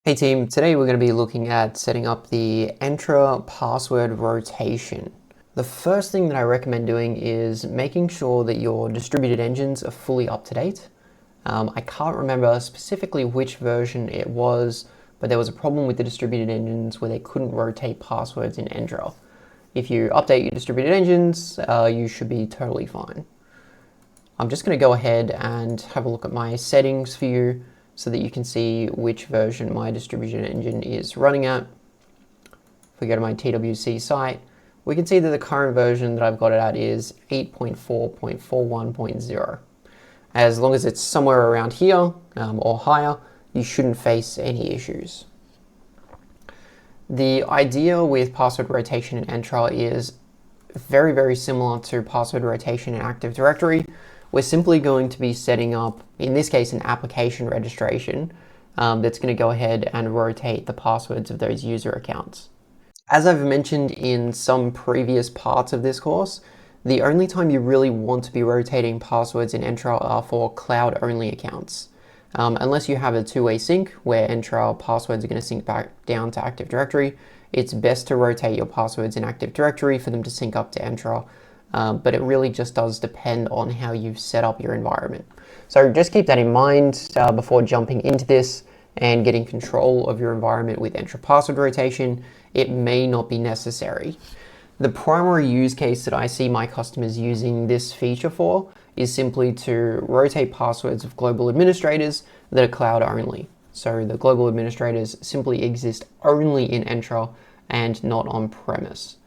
Hey team, today we're going to be looking at setting up the Entra password rotation. The first thing that I recommend doing is making sure that your distributed engines are fully up to date. I can't remember specifically which version it was, but there was a problem with the distributed engines where they couldn't rotate passwords in Entra. If you update your distributed engines, you should be totally fine. I'm just going to go ahead and have a look at my settings for you so that you can see which version my distributed engine is running at. If we go to my TWC site, we can see that the current version that I've got it at is 8.4.41.0. As long as it's somewhere around here or higher, you shouldn't face any issues. The idea with password rotation in Entra is very, very similar to password rotation in Active Directory. We're simply going to be setting up, in this case, an application registration that's going to go ahead and rotate the passwords of those user accounts. As I've mentioned in some previous parts of this course, the only time you really want to be rotating passwords in Entra are for cloud-only accounts. Unless you have a two-way sync where Entra passwords are going to sync back down to Active Directory, it's best to rotate your passwords in Active Directory for them to sync up to Entra. But it really just does depend on how you've set up your environment. So just keep that in mind before jumping into this and getting control of your environment with Entra password rotation. It may not be necessary. The primary use case that I see my customers using this feature for is simply to rotate passwords of global administrators that are cloud only. So the global administrators simply exist only in Entra and not on premise.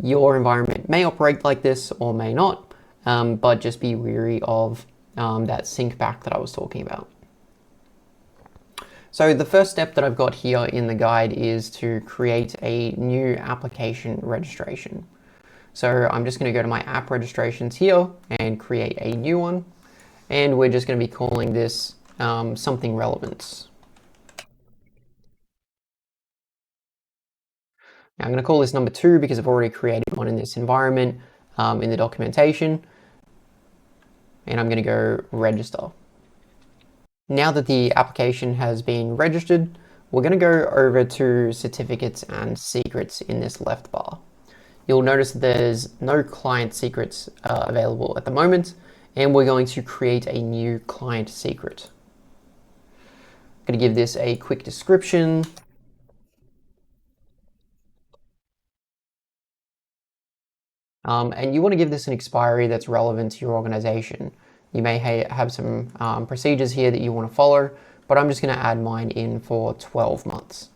Your environment may operate like this or may not, but just be wary of that sync back that I was talking about. So the first step that I've got here in the guide is to create a new application registration. So I'm just going to go to my app registrations here and create a new one. And we're just going to be calling this something relevant. Now I'm going to call this number 2 because I've already created one in this environment in the documentation. And I'm going to go register. Now that the application has been registered, we're going to go over to certificates and secrets in this left bar. You'll notice that there's no client secrets available at the moment, and we're going to create a new client secret. I'm going to give this a quick description. And you want to give this an expiry that's relevant to your organization. You may have some procedures here that you want to follow, but I'm just going to add mine in for 12 months.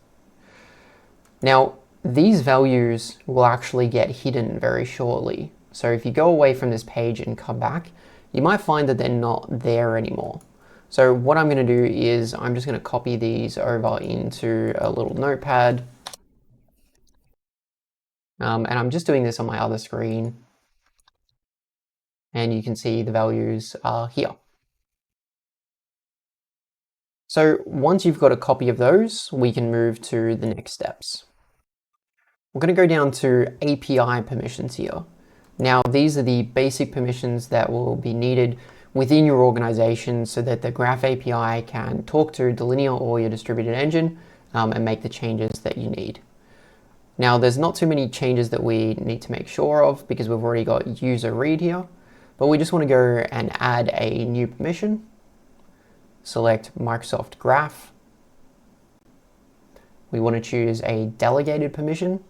Now, these values will actually get hidden very shortly. So if you go away from this page and come back, you might find that they're not there anymore. So what I'm going to do is I'm just going to copy these over into a little notepad. And I'm just doing this on my other screen. And you can see the values are here. So once you've got a copy of those, we can move to the next steps. We're going to go down to API permissions here. Now, these are the basic permissions that will be needed within your organization so that the Graph API can talk to Delinea or your distributed engine and make the changes that you need. Now, there's not too many changes that we need to make sure of because we've already got user read here, but we just want to go and add a new permission. Select Microsoft Graph. We want to choose a delegated permission.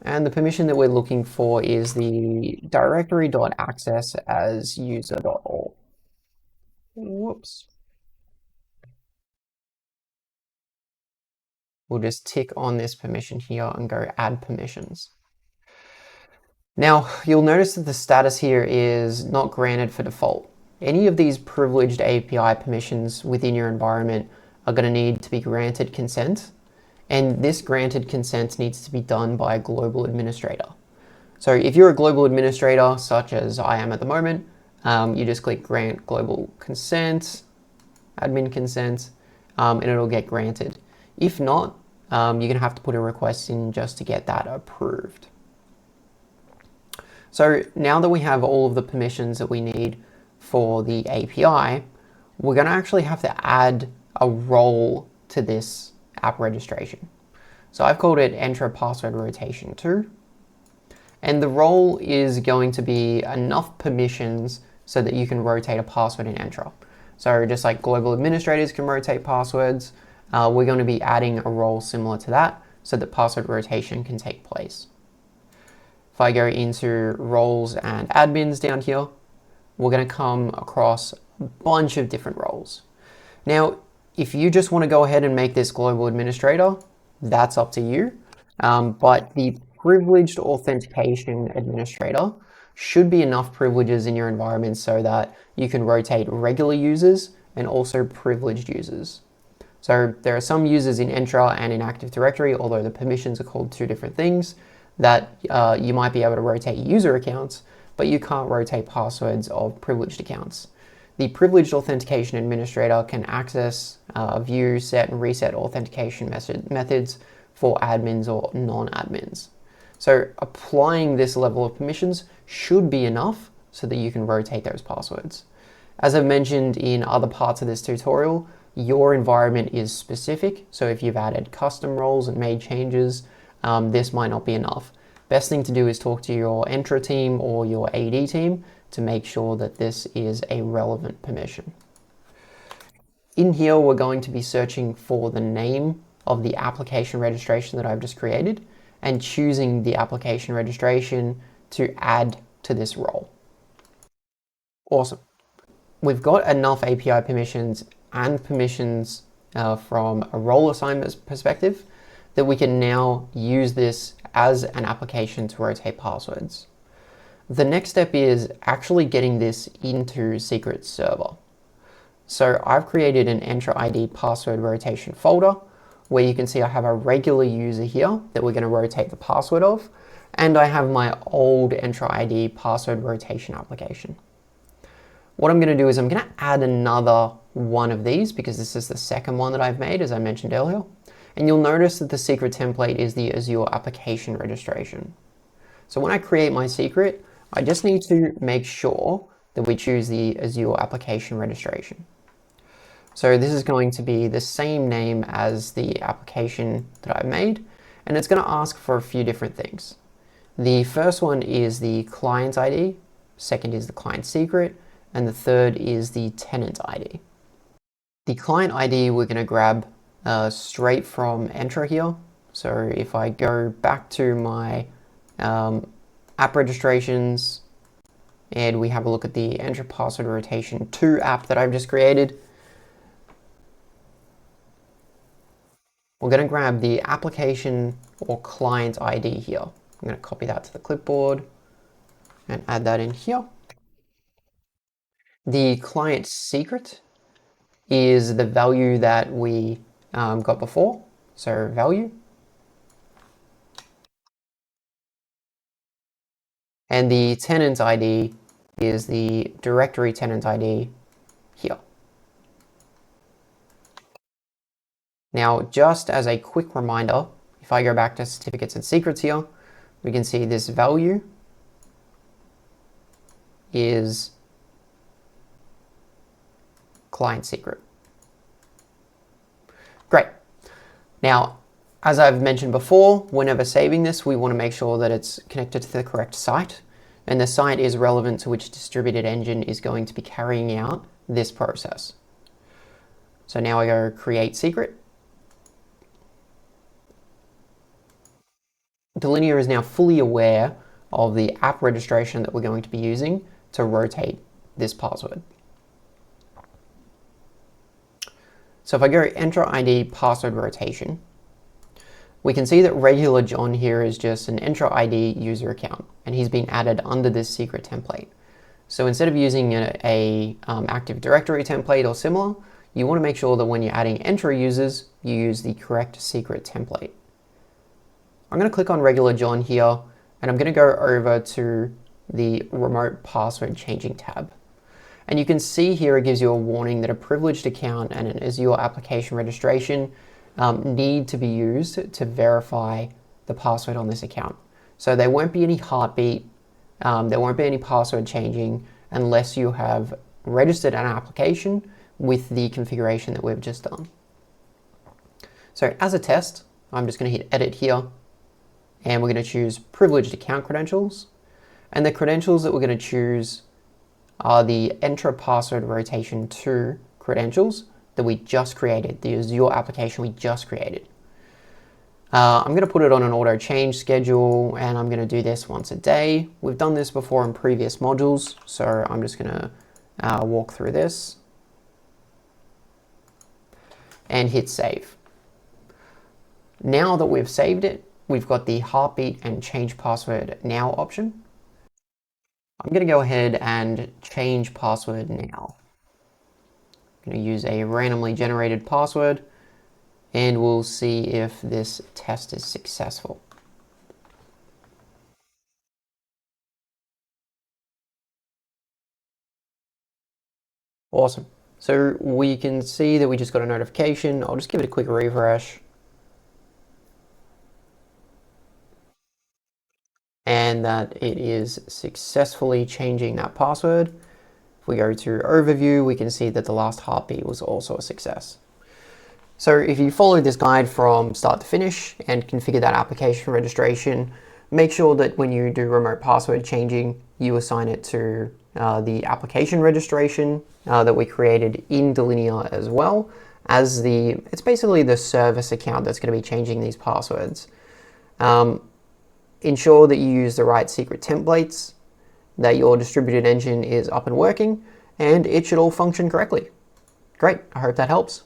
And the permission that we're looking for is the directory.access as user.all. Whoops. We'll just tick on this permission here and go add permissions. Now, you'll notice that the status here is not granted for default. Any of these privileged API permissions within your environment are going to need to be granted consent. And this granted consent needs to be done by a global administrator. So if you're a global administrator, such as I am at the moment, you just click grant global consent, admin consent, and it'll get granted. If not, you're going to have to put a request in just to get that approved. So now that we have all of the permissions that we need for the API, we're going to actually have to add a role to this app registration. So I've called it Entra password rotation 2. And the role is going to be enough permissions so that you can rotate a password in Entra. So just like global administrators can rotate passwords, we're going to be adding a role similar to that so that password rotation can take place. If I go into roles and admins down here, we're going to come across a bunch of different roles. Now, if you just want to go ahead and make this global administrator, that's up to you. But the privileged authentication administrator should be enough privileges in your environment so that you can rotate regular users and also privileged users. So there are some users in Entra and in Active Directory, although the permissions are called two different things, that you might be able to rotate user accounts, but you can't rotate passwords of privileged accounts. The privileged authentication administrator can access, view, set, and reset authentication methods for admins or non-admins. So applying this level of permissions should be enough so that you can rotate those passwords. As I've mentioned in other parts of this tutorial, your environment is specific. So if you've added custom roles and made changes, this might not be enough. Best thing to do is talk to your Entra team or your AD team to make sure that this is a relevant permission. In here, we're going to be searching for the name of the application registration that I've just created and choosing the application registration to add to this role. Awesome. We've got enough API permissions and permissions from a role assignment perspective that we can now use this as an application to rotate passwords. The next step is actually getting this into Secret Server. So I've created an Entra ID password rotation folder where you can see I have a regular user here that we're going to rotate the password of, and I have my old Entra ID password rotation application. What I'm going to do is I'm going to add another one of these because this is the second one that I've made, as I mentioned earlier. And you'll notice that the secret template is the Azure Application Registration. So when I create my secret, I just need to make sure that we choose the Azure Application Registration. So this is going to be the same name as the application that I've made, and it's going to ask for a few different things. The first one is the client ID, second is the client secret, and the third is the tenant ID. The client ID we're going to grab straight from Entra here. So if I go back to my app registrations and we have a look at the Entra Password Rotation 2 app that I've just created, we're going to grab the application or client ID here. I'm going to copy that to the clipboard and add that in here. The client secret is the value that we got before, so value. And the tenant ID is the directory tenant ID here. Now, just as a quick reminder, if I go back to certificates and secrets here, we can see this value is client secret. Great. Now, as I've mentioned before, whenever saving this, we want to make sure that it's connected to the correct site, and the site is relevant to which distributed engine is going to be carrying out this process. So now I go create secret. Delinea is now fully aware of the app registration that we're going to be using to rotate this password. So if I go Entra ID password rotation, we can see that regular John here is just an Entra ID user account, and he's been added under this secret template. So instead of using a Active Directory template or similar, you want to make sure that when you're adding Entra users, you use the correct secret template. I'm going to click on regular John here, and I'm going to go over to the remote password changing tab. And you can see here it gives you a warning that a privileged account and an Azure application registration need to be used to verify the password on this account. So there won't be any heartbeat, there won't be any password changing unless you have registered an application with the configuration that we've just done. So as a test, I'm just going to hit edit here, and we're going to choose privileged account credentials. And the credentials that we're going to choose are the Entra password rotation 2 credentials that we just created, the Azure application we just created. I'm going to put it on an auto change schedule, and I'm going to do this once a day. We've done this before in previous modules, so I'm just going to walk through this and hit save. Now that we've saved it, we've got the heartbeat and change password now option. I'm going to go ahead and change password now. I'm going to use a randomly generated password, and we'll see if this test is successful. Awesome. So we can see that we just got a notification. I'll just give it a quick refresh. And that it is successfully changing that password. If we go to overview, we can see that the last heartbeat was also a success. So if you follow this guide from start to finish and configure that application registration, make sure that when you do remote password changing, you assign it to the application registration that we created in Delinea, as well as it's basically the service account that's going to be changing these passwords. Ensure that you use the right secret templates, that your distributed engine is up and working, and it should all function correctly. Great, I hope that helps.